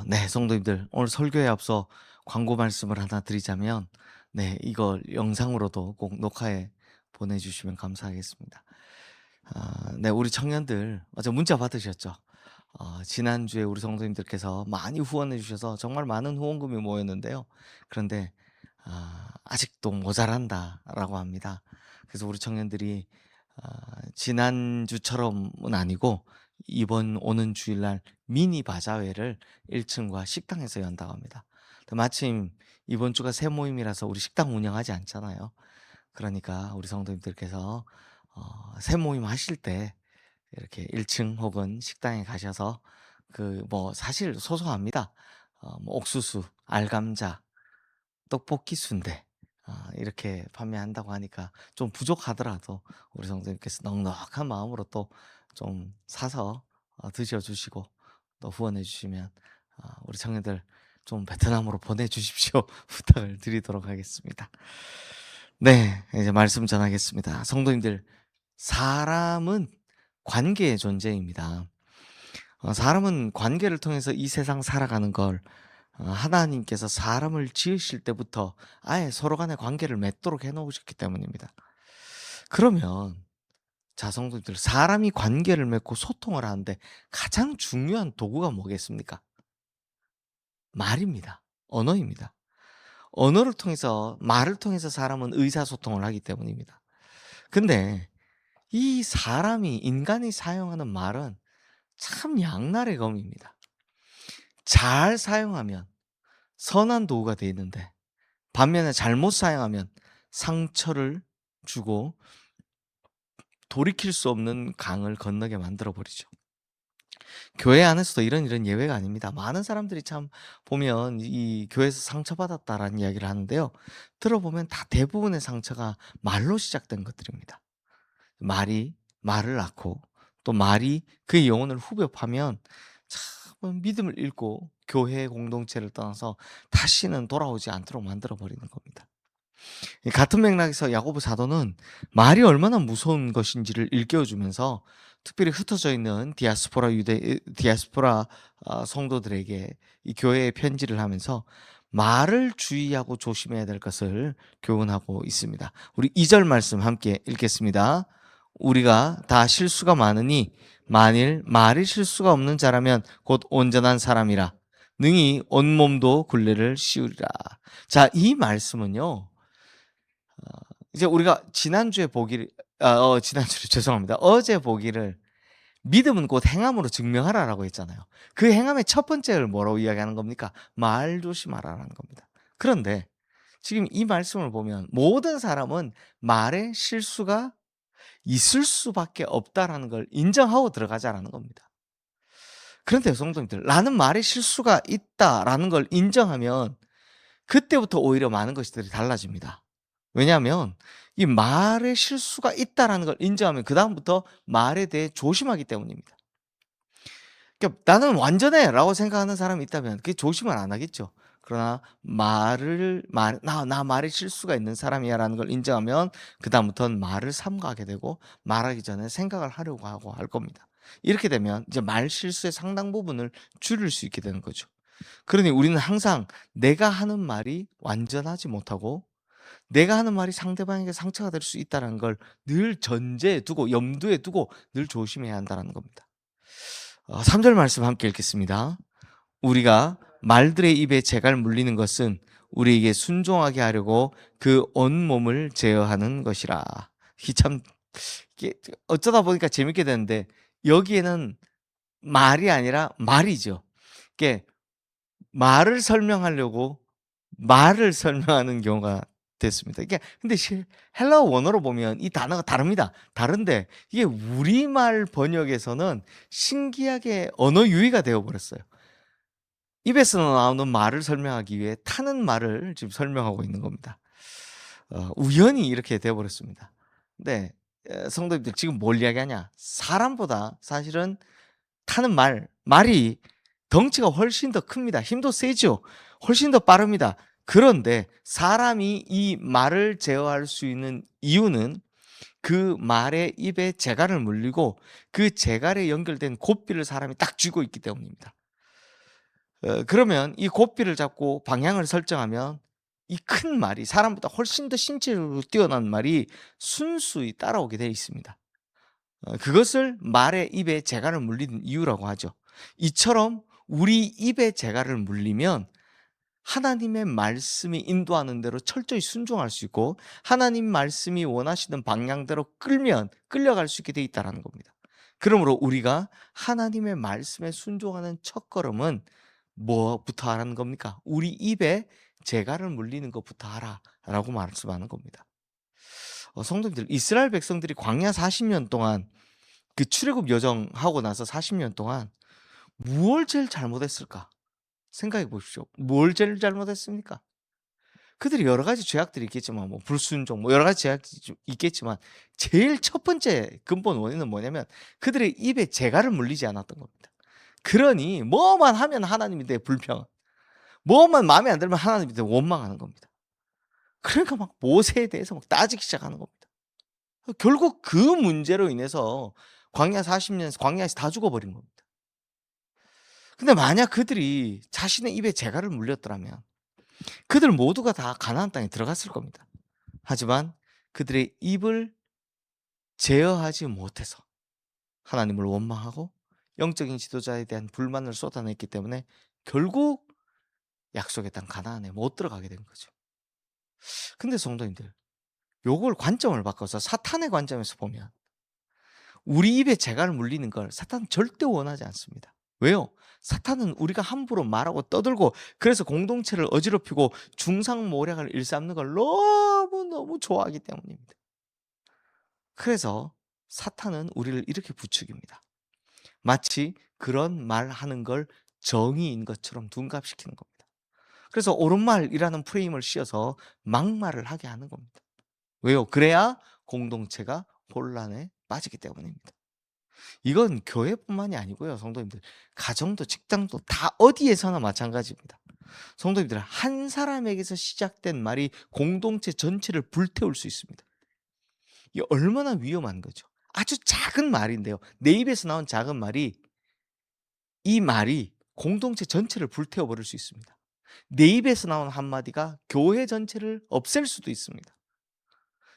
네, 성도님들, 오늘 설교에 앞서 광고 말씀을 하나 드리자면, 네, 이걸 영상으로도 꼭 녹화해 보내주시면 감사하겠습니다. 네, 우리 청년들, 어제 문자 받으셨죠? 지난주에 우리 성도님들께서 많이 후원해 주셔서 정말 많은 후원금이 모였는데요. 그런데, 아직도 모자란다라고 합니다. 그래서 우리 청년들이, 지난주처럼은 아니고, 이번 오는 주일날 미니 바자회를 1층과 식당에서 연다고 합니다. 근데 마침 이번 주가 새 모임이라서 우리 식당 운영하지 않잖아요. 그러니까 우리 성도님들께서 새 모임 하실 때 이렇게 1층 혹은 식당에 가셔서 그 뭐 사실 소소합니다. 뭐 옥수수, 알감자, 떡볶이 순대 이렇게 판매한다고 하니까 좀 부족하더라도 우리 성도님께서 넉넉한 마음으로 또 좀 사서 드셔 주시고 또 후원해 주시면 우리 청년들 좀 베트남으로 보내 주십시오. 부탁을 드리도록 하겠습니다. 네. 이제 말씀 전하겠습니다. 성도님들, 사람은 관계의 존재입니다. 사람은 관계를 통해서 이 세상 살아가는 걸 하나님께서 사람을 지으실 때부터 아예 서로 간의 관계를 맺도록 해 놓으셨기 때문입니다. 그러면 자, 성도님들, 사람이 관계를 맺고 소통을 하는데 가장 중요한 도구가 뭐겠습니까? 말입니다. 언어입니다. 언어를 통해서, 말을 통해서 사람은 의사소통을 하기 때문입니다. 근데 이 사람이, 인간이 사용하는 말은 참 양날의 검입니다. 잘 사용하면 선한 도구가 되어 있는데, 반면에 잘못 사용하면 상처를 주고 돌이킬 수 없는 강을 건너게 만들어 버리죠. 교회 안에서도 이런 예외가 아닙니다. 많은 사람들이 참 보면 이 교회에서 상처받았다라는 이야기를 하는데요. 들어보면 다 대부분의 상처가 말로 시작된 것들입니다. 말이 말을 낳고 또 말이 그의 영혼을 후벼 파면 참 믿음을 잃고 교회 공동체를 떠나서 다시는 돌아오지 않도록 만들어 버리는 겁니다. 이 같은 맥락에서 야고보 사도는 말이 얼마나 무서운 것인지를 일깨워 주면서 특별히 흩어져 있는 디아스포라 성도들에게 이 교회에 편지를 하면서 말을 주의하고 조심해야 될 것을 교훈하고 있습니다. 우리 2절 말씀 함께 읽겠습니다. 우리가 다 실수가 많으니 만일 말이 실수가 없는 자라면 곧 온전한 사람이라 능히 온몸도 굴레를 씌우리라. 자, 이 말씀은요. 이제 우리가 지난주에 보기를 지난주에 죄송합니다. 어제 보기를 "믿음은 곧 행함으로 증명하라."라고 했잖아요. 그 행함의 첫 번째를 뭐라고 이야기하는 겁니까? "말 조심하라."라는 겁니다. 그런데 지금 이 말씀을 보면 모든 사람은 말에 실수가 있을 수밖에 없다라는 걸 인정하고 들어가자라는 겁니다. 그런데 성도님들, 나는 말에 실수가 있다라는 걸 인정하면 그때부터 오히려 많은 것들이 달라집니다. 왜냐하면 이 말에 실수가 있다라는 걸 인정하면 그다음부터 말에 대해 조심하기 때문입니다. 그러니까 '나는 완전해.'라고 생각하는 사람이 있다면 그게 조심을 안 하겠죠. 그러나 나 말에 실수가 있는 사람이야라는 걸 인정하면 그다음부터는 말을 삼가하게 되고 말하기 전에 생각을 하려고 하고 할 겁니다. 이렇게 되면 이제 말 실수의 상당 부분을 줄일 수 있게 되는 거죠. 그러니 우리는 항상 내가 하는 말이 완전하지 못하고 내가 하는 말이 상대방에게 상처가 될 수 있다는 걸 늘 전제에 두고 염두에 두고 늘 조심해야 한다는 겁니다. 3절 말씀 함께 읽겠습니다. 우리가 말들의 입에 재갈 물리는 것은 우리에게 순종하게 하려고 그 온몸을 제어하는 것이라. 이게 참 이게 어쩌다 보니까 재밌게 되는데 여기에는 말이 아니라 말이죠. 이게 말을 설명하려고 말을 설명하는 경우가 됐습니다. 이게 근데 헬라어 원어로 보면 이 단어가 다릅니다. 다른데 이게 우리말 번역에서는 신기하게 언어 유희가 되어 버렸어요. 입에서 나오는 말을 설명하기 위해 타는 말을 지금 설명하고 있는 겁니다. 우연히 이렇게 되어 버렸습니다. 근데 성도님들 지금 뭘 이야기하냐? 사람보다 사실은 타는 말이 덩치가 훨씬 더 큽니다. 힘도 세죠. 훨씬 더 빠릅니다. 그런데 사람이 이 말을 제어할 수 있는 이유는 그 말의 입에 재갈을 물리고 그 재갈에 연결된 고삐를 사람이 딱 쥐고 있기 때문입니다. 그러면 이 고삐를 잡고 방향을 설정하면 이 큰 말이 사람보다 훨씬 더 신체적으로 뛰어난 말이 순수히 따라오게 되어 있습니다. 그것을 말의 입에 재갈을 물리는 이유라고 하죠. 이처럼 우리 입에 재갈을 물리면 하나님의 말씀이 인도하는 대로 철저히 순종할 수 있고 하나님 말씀이 원하시는 방향대로 끌면 끌려갈 수 있게 돼 있다는 겁니다. 그러므로 우리가 하나님의 말씀에 순종하는 첫걸음은 뭐부터 하라는 겁니까? 우리 입에 재갈을 물리는 것부터 하라라고 말씀하는 겁니다. 성도님들, 이스라엘 백성들이 광야 40년 동안 그 출애굽 여정하고 나서 40년 동안 무엇을 제일 잘못했을까? 생각해 보십시오. 뭘 제일 잘못했습니까? 그들이 여러 가지 죄악들이 있겠지만 뭐 불순종 뭐 여러 가지 죄악이 좀 있겠지만 제일 첫 번째 근본 원인은 뭐냐면 그들의 입에 재갈을 물리지 않았던 겁니다. 그러니 뭐만 하면 하나님에 대해 불평, 뭐만 마음에 안 들면 하나님에 대해 원망하는 겁니다. 그러니까 막 모세에 대해서 막 따지기 시작하는 겁니다. 결국 그 문제로 인해서 광야 40년 광야에서 다 죽어버린 겁니다. 근데 만약 그들이 자신의 입에 재갈을 물렸더라면 그들 모두가 다 가나안 땅에 들어갔을 겁니다. 하지만 그들의 입을 제어하지 못해서 하나님을 원망하고 영적인 지도자에 대한 불만을 쏟아냈기 때문에 결국 약속의 땅 가나안에 못 들어가게 된 거죠. 근데 성도님들, 요걸 관점을 바꿔서 사탄의 관점에서 보면 우리 입에 재갈을 물리는 걸 사탄은 절대 원하지 않습니다. 왜요? 사탄은 우리가 함부로 말하고 떠들고 그래서 공동체를 어지럽히고 중상모략을 일삼는 걸 너무너무 좋아하기 때문입니다. 그래서 사탄은 우리를 이렇게 부추깁니다. 마치 그런 말하는 걸 정의인 것처럼 둔갑시키는 겁니다. 그래서 옳은 말이라는 프레임을 씌워서 막말을 하게 하는 겁니다. 왜요? 그래야 공동체가 혼란에 빠지기 때문입니다. 이건 교회뿐만이 아니고요. 성도님들, 가정도 직장도 다 어디에서나 마찬가지입니다. 성도님들, 한 사람에게서 시작된 말이 공동체 전체를 불태울 수 있습니다. 이게 얼마나 위험한 거죠. 아주 작은 말인데요. 내 입에서 나온 작은 말이 이 말이 공동체 전체를 불태워 버릴 수 있습니다. 내 입에서 나온 한마디가 교회 전체를 없앨 수도 있습니다.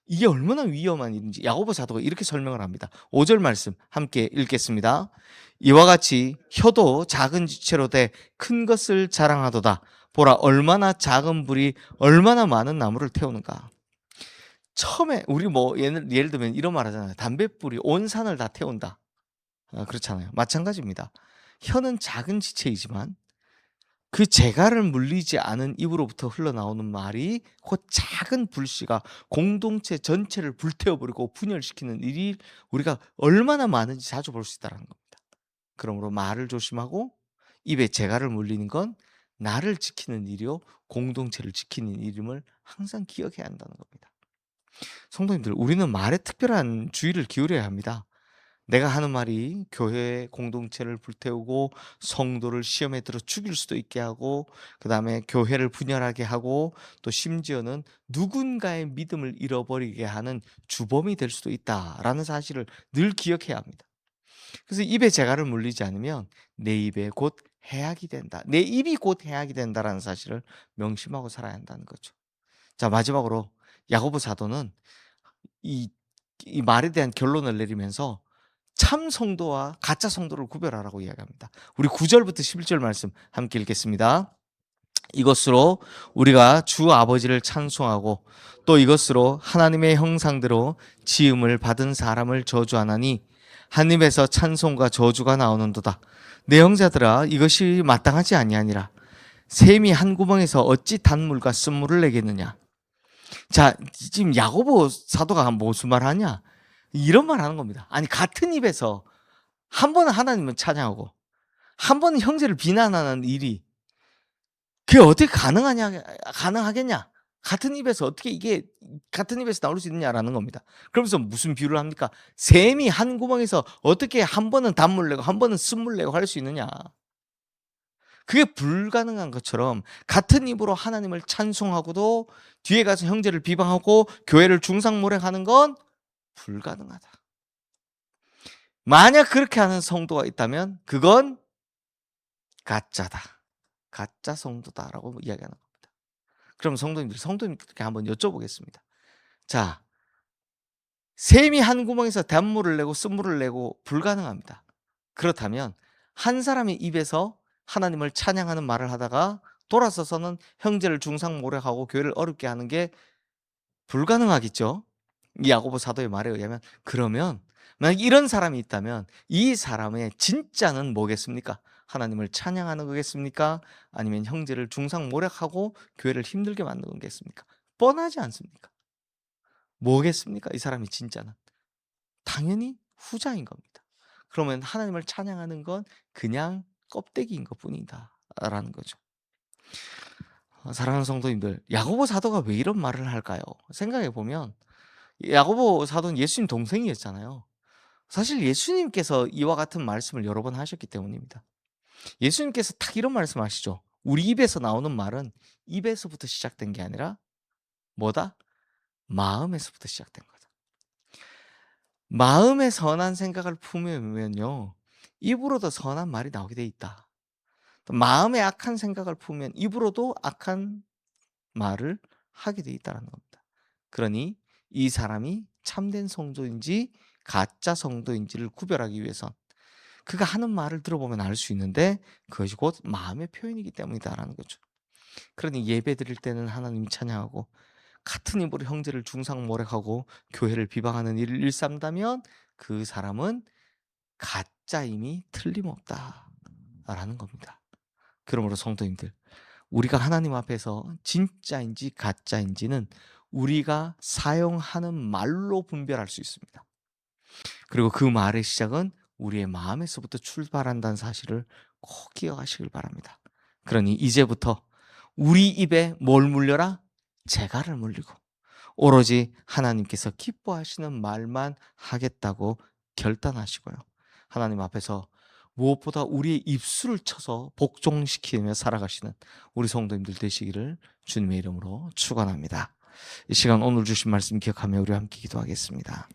이게 얼마나 위험한 일인지 야고보 사도가 이렇게 설명을 합니다. 5절 말씀 함께 읽겠습니다. 이와 같이 혀도 작은 지체로 돼 큰 것을 자랑하도다. 보라, 얼마나 작은 불이 얼마나 많은 나무를 태우는가. 처음에 우리 뭐 예를 들면 이런 말 하잖아요. 담뱃불이 온 산을 다 태운다. 그렇잖아요. 마찬가지입니다. 혀는 작은 지체이지만 그 재갈을 물리지 않은 입으로부터 흘러나오는 말이 그 작은 불씨가 공동체 전체를 불태워버리고 분열시키는 일이 우리가 얼마나 많은지 자주 볼 수 있다는 겁니다. 그러므로 말을 조심하고 입에 재갈을 물리는 건 나를 지키는 일이요 공동체를 지키는 일임을 항상 기억해야 한다는 겁니다. 성도님들, 우리는 말에 특별한 주의를 기울여야 합니다. 내가 하는 말이 교회 공동체를 불태우고 성도를 시험에 들어 죽일 수도 있게 하고 그다음에 교회를 분열하게 하고 또 심지어는 누군가의 믿음을 잃어버리게 하는 주범이 될 수도 있다라는 사실을 늘 기억해야 합니다. 그래서 입에 재갈을 물리지 않으면 내 입에 곧 해악이 된다. 내 입이 곧 해악이 된다라는 사실을 명심하고 살아야 한다는 거죠. 자, 마지막으로 야고보 사도는 이, 이 말에 대한 결론을 내리면서 참 성도와 가짜 성도를 구별하라고 이야기합니다. 우리 9절부터 11절 말씀 함께 읽겠습니다. 이것으로 우리가 주 아버지를 찬송하고 또 이것으로 하나님의 형상대로 지음을 받은 사람을 저주하나니 하나님에서 찬송과 저주가 나오는도다. 내 형제들아, 이것이 마땅하지 아니하니라. 샘이 한 구멍에서 어찌 단물과 쓴물을 내겠느냐. 자, 지금 야고보 사도가 무슨 말 하냐? 이런 말 하는 겁니다. 아니, 같은 입에서 한 번은 하나님을 찬양하고 한 번은 형제를 비난하는 일이 그게 어떻게 가능하겠냐? 같은 입에서 어떻게 이게 같은 입에서 나올 수 있느냐라는 겁니다. 그러면서 무슨 비유를 합니까? 샘이 한 구멍에서 어떻게 한 번은 단물 내고 한 번은 쓴물 내고 할 수 있느냐? 그게 불가능한 것처럼 같은 입으로 하나님을 찬송하고도 뒤에 가서 형제를 비방하고 교회를 중상모략하는 건 불가능하다. 만약 그렇게 하는 성도가 있다면 그건 가짜다. 가짜 성도다라고 이야기하는 겁니다. 그럼 성도님들께 한번 여쭤보겠습니다. 자, 샘이 한 구멍에서 단물을 내고 쓴물을 내고 불가능합니다. 그렇다면 한 사람의 입에서 하나님을 찬양하는 말을 하다가 돌아서서는 형제를 중상모략하고 교회를 어렵게 하는 게 불가능하겠죠. 이 야고보 사도의 말에 의하면. 그러면 만약 이런 사람이 있다면 이 사람의 진짜는 뭐겠습니까? 하나님을 찬양하는 거겠습니까? 아니면 형제를 중상모략하고 교회를 힘들게 만드는 거겠습니까? 뻔하지 않습니까? 뭐겠습니까? 이 사람이 진짜는. 당연히 후자인 겁니다. 그러면 하나님을 찬양하는 건 그냥 껍데기인 것뿐이다라는 거죠. 사랑하는 성도님들, 야고보 사도가 왜 이런 말을 할까요? 생각해 보면 야고보 사도는 예수님 동생이었잖아요. 사실 예수님께서 이와 같은 말씀을 여러 번 하셨기 때문입니다. 예수님께서 딱 이런 말씀하시죠. 우리 입에서 나오는 말은 입에서부터 시작된 게 아니라 뭐다? 마음에서부터 시작된 거다. 마음에 선한 생각을 품으면요, 입으로도 선한 말이 나오게 돼 있다. 또 마음에 악한 생각을 품으면 입으로도 악한 말을 하게 돼 있다는 겁니다. 그러니 이 사람이 참된 성도인지 가짜 성도인지를 구별하기 위해선 그가 하는 말을 들어보면 알 수 있는데 그것이 곧 마음의 표현이기 때문이다라는 거죠. 그러니 예배 드릴 때는 하나님 찬양하고 같은 입으로 형제를 중상모략하고 교회를 비방하는 일을 일삼다면 그 사람은 가짜임이 틀림없다라는 겁니다. 그러므로 성도님들, 우리가 하나님 앞에서 진짜인지 가짜인지는 우리가 사용하는 말로 분별할 수 있습니다. 그리고 그 말의 시작은 우리의 마음에서부터 출발한다는 사실을 꼭 기억하시길 바랍니다. 그러니 이제부터 우리 입에 뭘 물려라? 재갈을 물리고 오로지 하나님께서 기뻐하시는 말만 하겠다고 결단하시고요. 하나님 앞에서 무엇보다 우리의 입술을 쳐서 복종시키며 살아가시는 우리 성도님들 되시기를 주님의 이름으로 축원합니다. 이 시간 오늘 주신 말씀 기억하며 우리 함께 기도하겠습니다.